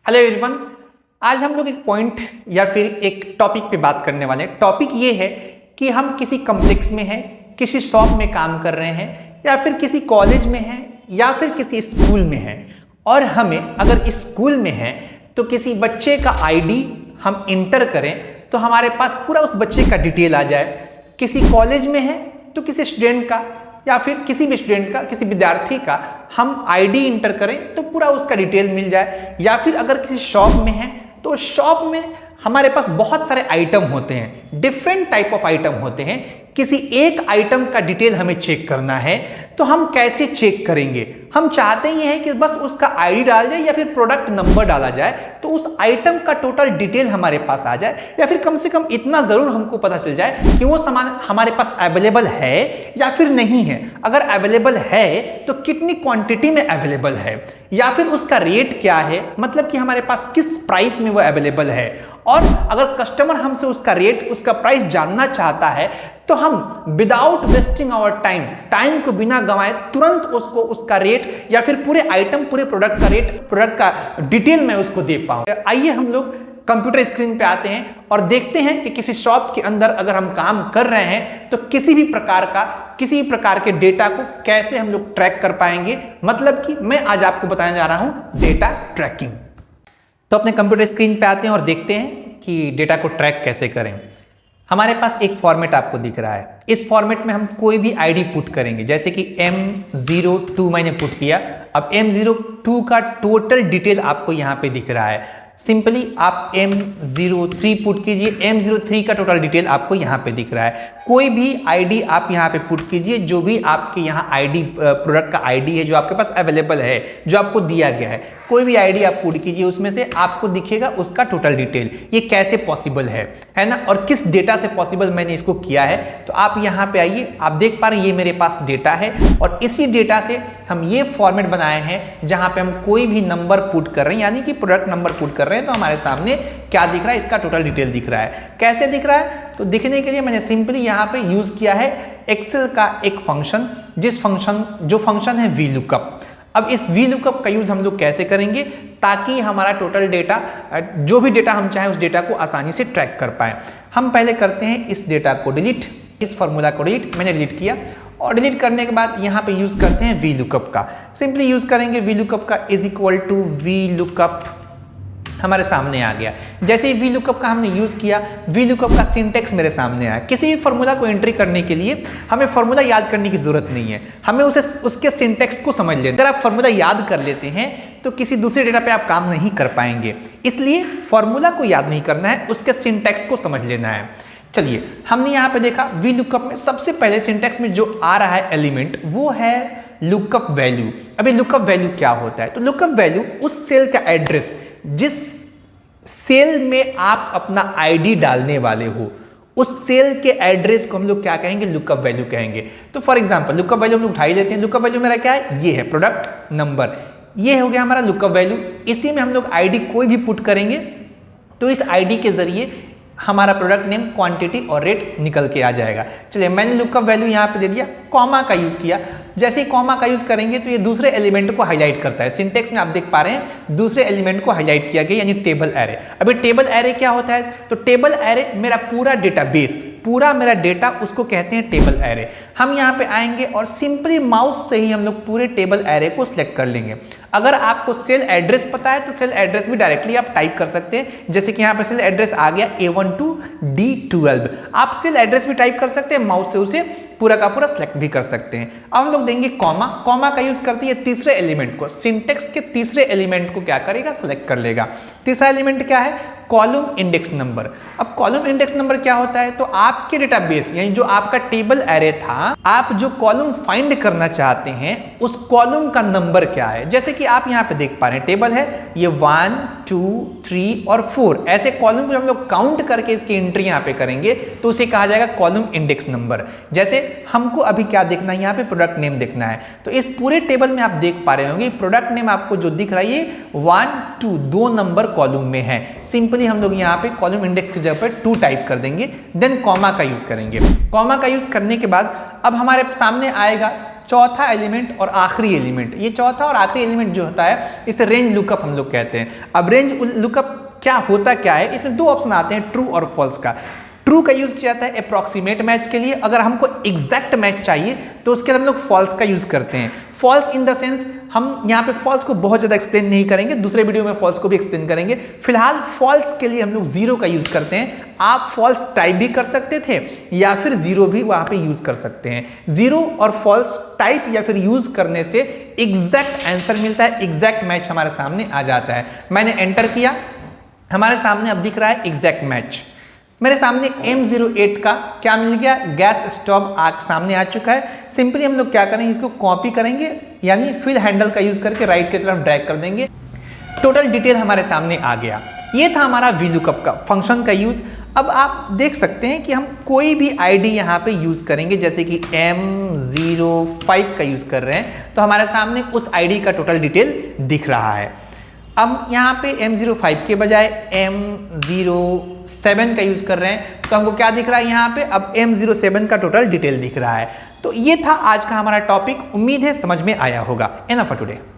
Hello everyone, आज हम लोग एक पॉइंट या फिर एक टॉपिक पे बात करने वाले हैं। टॉपिक ये है कि हम किसी कॉम्प्लेक्स में हैं, किसी शॉप में काम कर रहे हैं या फिर किसी कॉलेज में हैं या फिर किसी स्कूल में हैं और हमें अगर स्कूल में हैं तो किसी बच्चे का आईडी हम इंटर करें तो हमारे पास पूरा उस बच्चे का डिटेल आ जाए। किसी कॉलेज में है तो किसी स्टूडेंट का या फिर किसी भी स्टूडेंट का, किसी विद्यार्थी का हम आईडी इंटर करें तो पूरा उसका डिटेल मिल जाए। या फिर अगर किसी शॉप में है तो शॉप में हमारे पास बहुत सारे आइटम होते हैं, डिफरेंट टाइप ऑफ आइटम होते हैं। किसी एक आइटम का डिटेल हमें चेक करना है तो हम कैसे चेक करेंगे? हम चाहते ही हैं कि बस उसका आईडी डाल जाए या फिर प्रोडक्ट नंबर डाला जाए तो उस आइटम का टोटल डिटेल हमारे पास आ जाए, या फिर कम से कम इतना जरूर हमको पता चल जाए कि वो सामान हमारे पास अवेलेबल है या फिर नहीं है। अगर अवेलेबल है तो कितनी क्वांटिटी में अवेलेबल है, या फिर उसका रेट क्या है, मतलब कि हमारे पास किस प्राइस में वो अवेलेबल है। और अगर कस्टमर हमसे उसका रेट, उसका प्राइस जानना चाहता है तो हम विदाउट वेस्टिंग आवर टाइम को बिना गंवाए तुरंत उसको उसका रेट या फिर पूरे आइटम, पूरे प्रोडक्ट का रेट, प्रोडक्ट का डिटेल मैं उसको दे पाऊं। आइए हम लोग कंप्यूटर स्क्रीन पे आते हैं और देखते हैं कि किसी शॉप के अंदर अगर हम काम कर रहे हैं तो किसी भी प्रकार के डेटा को कैसे हम लोग ट्रैक कर पाएंगे। मतलब कि मैं आज आपको बताने जा रहा हूं डेटा ट्रैकिंग। तो अपने कंप्यूटर स्क्रीन पे आते हैं और देखते हैं कि डेटा को ट्रैक कैसे करें। हमारे पास एक फॉर्मेट आपको दिख रहा है। इस फॉर्मेट में हम कोई भी आईडी पुट करेंगे, जैसे कि M02 मैंने पुट किया। अब M02 का टोटल डिटेल आपको यहाँ पे दिख रहा है। सिंपली आप M03 पुट कीजिए, M03 का टोटल डिटेल आपको यहाँ पे दिख रहा है। कोई भी आईडी आप यहाँ पे पुट कीजिए, जो भी आपके यहाँ आईडी, प्रोडक्ट का आईडी है जो आपके पास अवेलेबल है, जो आपको दिया गया है, कोई भी आईडी आप पुट कीजिए, उसमें से आपको दिखेगा उसका टोटल डिटेल। ये कैसे पॉसिबल है ना, और किस डेटा से पॉसिबल मैंने इसको किया है। तो आप यहाँ पे आइए, आप देख पा रहे हैं ये मेरे पास डेटा है और इसी डेटा से हम ये फॉर्मेट बनाए हैं जहाँ पे हम कोई भी नंबर पुट कर रहे हैं, यानी कि प्रोडक्ट नंबर पुट कर रहे हैं तो हमारे सामने क्या दिख रहा है, इसका टोटल डिटेल दिख रहा है। कैसे दिख रहा है? तो दिखने के लिए मैंने सिंपली यहाँ पे यूज किया है एक्सेल का एक फंक्शन, जो फंक्शन है VLOOKUP। अब इस VLOOKUP का यूज हम लोग कैसे करेंगे ताकि हमारा टोटल डेटा, जो भी डेटा हम चाहें उस डेटा को आसानी से ट्रैक कर पाए। हम पहले करते हैं इस डेटा को डिलीट, इस फॉर्मूला को डिलीट। मैंने डिलीट किया और डिलीट करने के बाद यहाँ पे यूज करते हैं VLOOKUP का। सिंपली यूज करेंगे VLOOKUP का इज इक्वल टू VLOOKUP, हमारे सामने आ गया। जैसे ही VLOOKUP का हमने यूज किया, VLOOKUP का सिंटेक्स मेरे सामने आया। किसी भी फॉर्मूला को एंट्री करने के लिए हमें फॉर्मूला याद करने की जरूरत नहीं है, हमें उसके सिंटेक्स को समझ लेना। अगर आप फॉर्मूला याद कर लेते हैं तो किसी दूसरे डेटा पे आप काम नहीं कर पाएंगे। इसलिए फॉर्मूला को याद नहीं करना है, उसके सिंटेक्स को समझ लेना है। चलिए, हमने यहाँ पे देखा VLOOKUP में सबसे पहले सिंटेक्स में जो आ रहा है एलिमेंट वो है लुकअप वैल्यू। अभी लुकअप वैल्यू क्या होता है? तो लुकअप वैल्यू उस सेल का एड्रेस, जिस सेल में आप अपना आईडी डालने वाले हो, उस सेल के एड्रेस को हम लोग क्या कहेंगे? लुकअप वैल्यू कहेंगे। तो फॉर एग्जांपल लुकअप वैल्यू हम लोग उठा ही लेते हैं। लुकअप वैल्यू मेरा क्या है? ये है प्रोडक्ट नंबर, ये हो गया हमारा लुकअप वैल्यू। इसी में हम लोग आईडी कोई भी पुट करेंगे तो इस आईडी के जरिए हमारा प्रोडक्ट नेम, क्वांटिटी और रेट निकल के आ जाएगा। चलिए, मैंने लुकअप वैल्यू यहाँ पे दे दिया, कॉमा का यूज किया। जैसे ही कॉमा का यूज करेंगे तो ये दूसरे एलिमेंट को हाईलाइट करता है। सिंटेक्स में आप देख पा रहे हैं दूसरे एलिमेंट को हाईलाइट किया गया, यानी टेबल एरे। अभी टेबल एरे क्या होता है? तो टेबल एरे मेरा पूरा डेटाबेस, पूरा मेरा डेटा, उसको कहते हैं टेबल एरे। हम यहाँ पे आएंगे और सिंपली माउस से ही हम लोग पूरे टेबल एरे को सिलेक्ट कर लेंगे। अगर आपको सेल एड्रेस पता है तो सेल एड्रेस भी डायरेक्टली आप टाइप कर सकते हैं। जैसे कि यहाँ पे सेल एड्रेस आ गया A12D12, आप सेल एड्रेस भी टाइप कर सकते हैं, माउस से उसे पूरा का पूरा सिलेक्ट भी कर सकते हैं। अब हम लोग देंगे कॉमा। कॉमा का यूज करते हैं तीसरे एलिमेंट को, सिंटेक्स के तीसरे एलिमेंट को क्या करेगा? सिलेक्ट कर लेगा। तीसरा एलिमेंट क्या है? Column index number. अब कॉलम इंडेक्स नंबर क्या होता है? तो आपके डेटाबेस, यानी जो आपका टेबल एरे था, आप जो कॉलम फाइंड करना चाहते हैं उस कॉलम का नंबर क्या है। जैसे कि आप यहाँ पे देख पा रहे हैं टेबल है, ये 1 2 3 और 4 ऐसे कॉलम को हम लोग काउंट करके इसकी एंट्री यहाँ पे करेंगे तो उसे कहा जाएगा कॉलम इंडेक्स नंबर। जैसे हमको अभी क्या देखना है? यहाँ पे प्रोडक्ट नेम देखना है। तो इस पूरे टेबल में आप देख पा रहे होंगे प्रोडक्ट नेम आपको जो दिख रहा है ये 1 2 दो नंबर कॉलम में है। सिंपली हम लोग यहाँ पे कॉलम इंडेक्स की जगह पर 2 टाइप कर देंगे, देन कॉमा का यूज करेंगे। कॉमा का यूज करने के बाद अब हमारे सामने आएगा चौथा एलिमेंट और आखिरी एलिमेंट, ये चौथा और आखिरी एलिमेंट जो होता है इसे रेंज लुकअप हम लोग कहते हैं। अब रेंज लुकअप क्या होता क्या है, इसमें दो ऑप्शन आते हैं, ट्रू और फॉल्स का। ट्रू का यूज किया जाता है अप्रॉक्सीमेट मैच के लिए, अगर हमको एग्जैक्ट मैच चाहिए तो उसके लिए हम लोग फॉल्स का यूज करते हैं। फॉल्स इन द सेंस हम यहाँ पे फॉल्स को बहुत ज्यादा एक्सप्लेन नहीं करेंगे, दूसरे वीडियो में फॉल्स को भी एक्सप्लेन करेंगे। फिलहाल फॉल्स के लिए हम लोग जीरो का यूज करते हैं। आप फॉल्स टाइप भी कर सकते थे या फिर जीरो भी वहां पे यूज कर सकते हैं। जीरो और फॉल्स टाइप या फिर यूज करने से एग्जैक्ट आंसर मिलता है, एग्जैक्ट मैच हमारे सामने आ जाता है। मैंने एंटर किया, हमारे सामने अब दिख रहा है एग्जैक्ट मैच। मेरे सामने M08 का क्या मिल गया, गैस स्टोव आग सामने आ चुका है। सिंपली हम लोग क्या करेंगे, इसको कॉपी करेंगे, यानी फिल हैंडल का यूज करके राइट की तरफ ड्रैग कर देंगे। टोटल डिटेल हमारे सामने आ गया। ये था हमारा VLOOKUP का फंक्शन का यूज। अब आप देख सकते हैं कि हम कोई भी आईडी यहाँ पे यूज करेंगे, जैसे कि M05 का यूज कर रहे हैं तो हमारे सामने उस आईडी का टोटल डिटेल दिख रहा है। अब यहाँ पे M05 के बजाय M07 का यूज कर रहे हैं तो हमको क्या दिख रहा है यहाँ पे, अब M07 का टोटल डिटेल दिख रहा है। तो ये था आज का हमारा टॉपिक, उम्मीद है समझ में आया होगा। Enough for today.